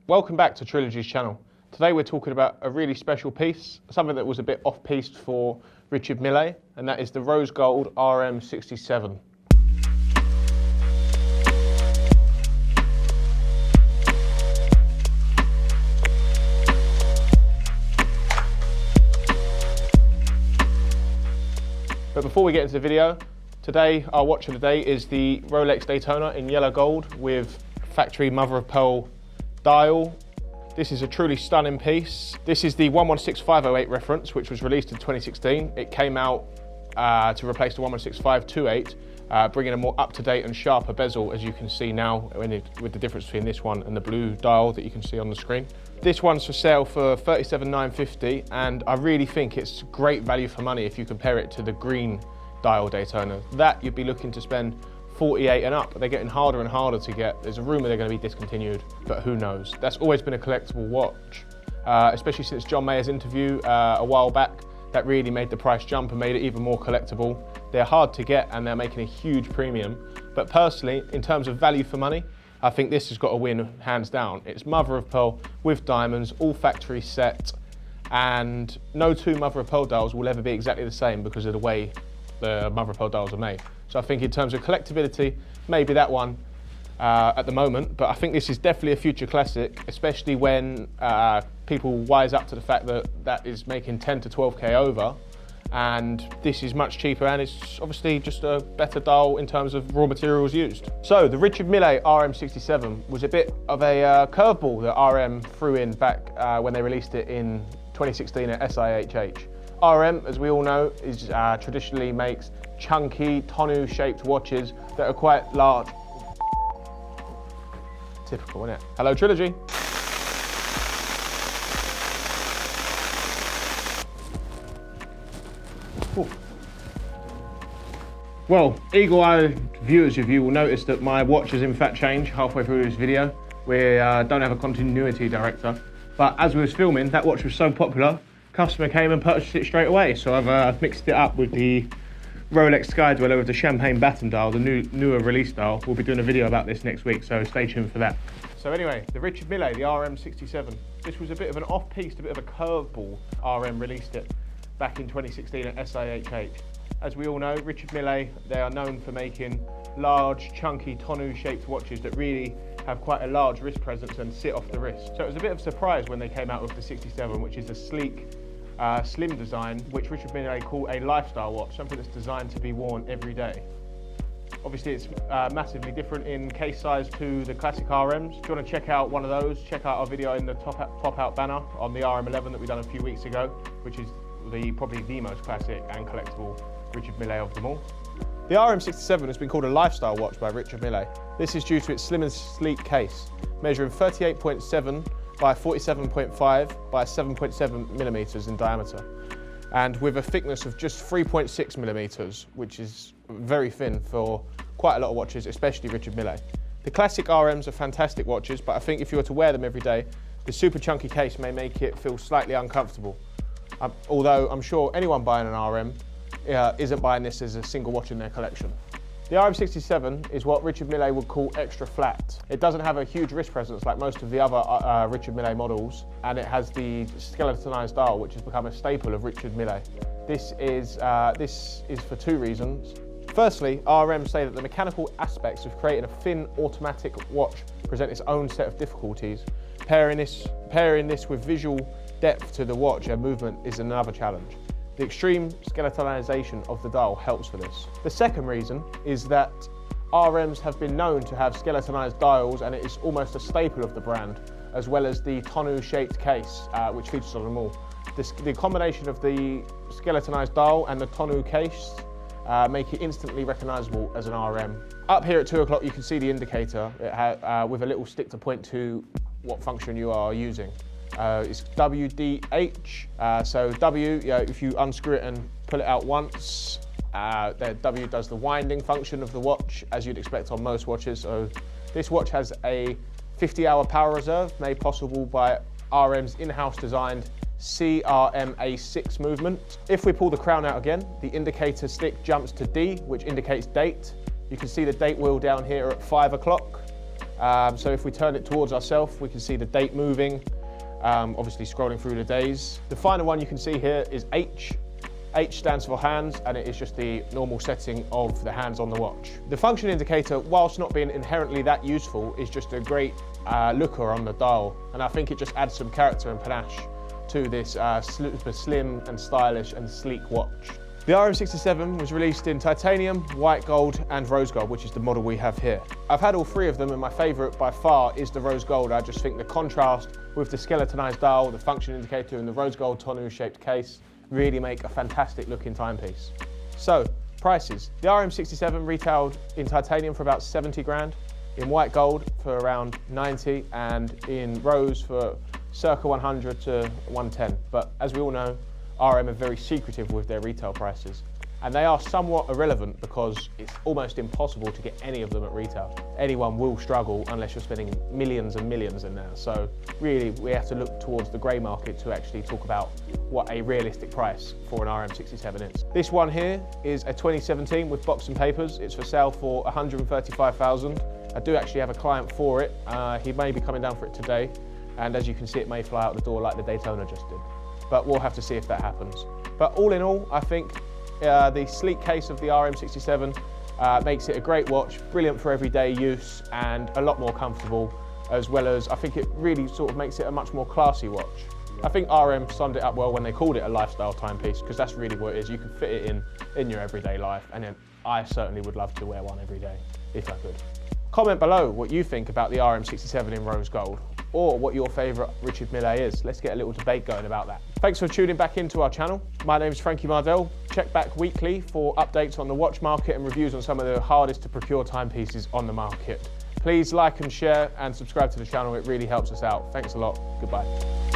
Welcome back to Trilogy's channel. Today we're talking about a really special piece, something that was a bit off-piste for Richard Mille, and that is the rose gold RM67. But before we get into the video, today our watch of the day is the Rolex Daytona in yellow gold with factory mother of pearl dial. This is a truly stunning piece. This is the 116508 reference, which was released in 2016. It came out to replace the 116528, bringing a more up-to-date and sharper bezel, as you can see now, with the difference between this one and the blue dial that you can see on the screen. This one's for sale for $37,950, and I really think it's great value for money if you compare it to the green dial Daytona. That you'd be looking to spend 48 and up. They're getting harder and harder to get. There's a rumour they're going to be discontinued, but who knows? That's always been a collectible watch, especially since John Mayer's interview a while back. That really made the price jump and made it even more collectible. They're hard to get and they're making a huge premium. But personally, in terms of value for money, I think this has got to win hands down. It's mother of pearl with diamonds, all factory set, and no two mother of pearl dials will ever be exactly the same because of the way the mother of pearl dials are made. So I think in terms of collectability, maybe that one at the moment, but I think this is definitely a future classic, especially when people wise up to the fact that that is making 10 to 12K over, and this is much cheaper, and it's obviously just a better dial in terms of raw materials used. So the Richard Mille RM67 was a bit of a curveball that RM threw in back when they released it in 2016 at SIHH. RM, as we all know, is traditionally makes chunky tonneau shaped watches that are quite large. Typical, isn't it? Hello Trilogy. Ooh. Well, eagle-eyed viewers of you will notice that my watch has in fact changed halfway through this video. We don't have a continuity director, but as we was filming, that watch was so popular, customer came and purchased it straight away. So I've mixed it up with the Rolex Sky Dweller with the champagne batten dial, the newer release dial. We'll be doing a video about this next week, so stay tuned for that. So anyway, the Richard Mille, the RM67. This was a bit of an off-piste, a bit of a curveball. RM released it back in 2016 at SIHH. As we all know, Richard Mille, they are known for making large, chunky, tonneau-shaped watches that really have quite a large wrist presence and sit off the wrist. So it was a bit of a surprise when they came out with the 67, which is a sleek, slim design, which Richard Mille call a lifestyle watch, something that's designed to be worn every day. Obviously it's massively different in case size to the classic RMs. If you want to check out one of those, check out our video in the top out banner on the RM11 that we done a few weeks ago, which is probably the most classic and collectible Richard Mille of them all. The RM67 has been called a lifestyle watch by Richard Mille. This is due to its slim and sleek case, measuring 38.7 by 47.5 by 7.7 millimeters in diameter, and with a thickness of just 3.6 millimeters, which is very thin for quite a lot of watches, especially Richard Mille. The classic RMs are fantastic watches, but I think if you were to wear them every day, the super chunky case may make it feel slightly uncomfortable. Although I'm sure anyone buying an RM isn't buying this as a single watch in their collection. The RM67 is what Richard Mille would call extra flat. It doesn't have a huge wrist presence like most of the other Richard Mille models, and it has the skeletonized dial, which has become a staple of Richard Mille. This is for two reasons. Firstly, RMs say that the mechanical aspects of creating a thin automatic watch present its own set of difficulties. Pairing this with visual depth to the watch and movement is another challenge. The extreme skeletonization of the dial helps for this. The second reason is that RMs have been known to have skeletonized dials, and it is almost a staple of the brand, as well as the tonneau-shaped case, which features on them all. The combination of the skeletonized dial and the tonneau case make it instantly recognizable as an RM. Up here at 2 o'clock, you can see the indicator with a little stick to point to what function you are using. It's WDH, so W, if you unscrew it and pull it out once, the W does the winding function of the watch, as you'd expect on most watches. So this watch has a 50-hour power reserve made possible by RM's in-house designed CRMA6 movement. If we pull the crown out again, the indicator stick jumps to D, which indicates date. You can see the date wheel down here at 5 o'clock. So if we turn it towards ourselves, we can see the date moving, obviously scrolling through the days. The final one you can see here is H. H stands for hands, and it is just the normal setting of the hands on the watch. The function indicator, whilst not being inherently that useful, is just a great looker on the dial, and I think it just adds some character and panache to this super slim and stylish and sleek watch. The RM67 was released in titanium, white gold and rose gold, which is the model we have here. I've had all three of them, and my favourite by far is the rose gold. I just think the contrast with the skeletonized dial, the function indicator and the rose gold tonneau shaped case really make a fantastic looking timepiece. So, prices. The RM67 retailed in titanium for about 70 grand, in white gold for around 90, and in rose for circa 100 to 110. But as we all know, RM are very secretive with their retail prices, and they are somewhat irrelevant because it's almost impossible to get any of them at retail. Anyone will struggle unless you're spending millions and millions in there. So really we have to look towards the grey market to actually talk about what a realistic price for an RM67 is. This one here is a 2017 with box and papers. It's for sale for 135,000. I do actually have a client for it. He may be coming down for it today, and as you can see, it may fly out the door like the Daytona just did. But we'll have to see if that happens. But all in all, I think the sleek case of the RM67 makes it a great watch, brilliant for everyday use and a lot more comfortable, as well as I think it really sort of makes it a much more classy watch. I think RM summed it up well when they called it a lifestyle timepiece, because that's really what it is. You can fit it in your everyday life, and then I certainly would love to wear one every day if I could. Comment below what you think about the RM67 in rose gold, or what your favourite Richard Mille is. Let's get a little debate going about that. Thanks for tuning back into our channel. My name is Frankie Mardell. Check back weekly for updates on the watch market and reviews on some of the hardest to procure timepieces on the market. Please like and share and subscribe to the channel. It really helps us out. Thanks a lot. Goodbye.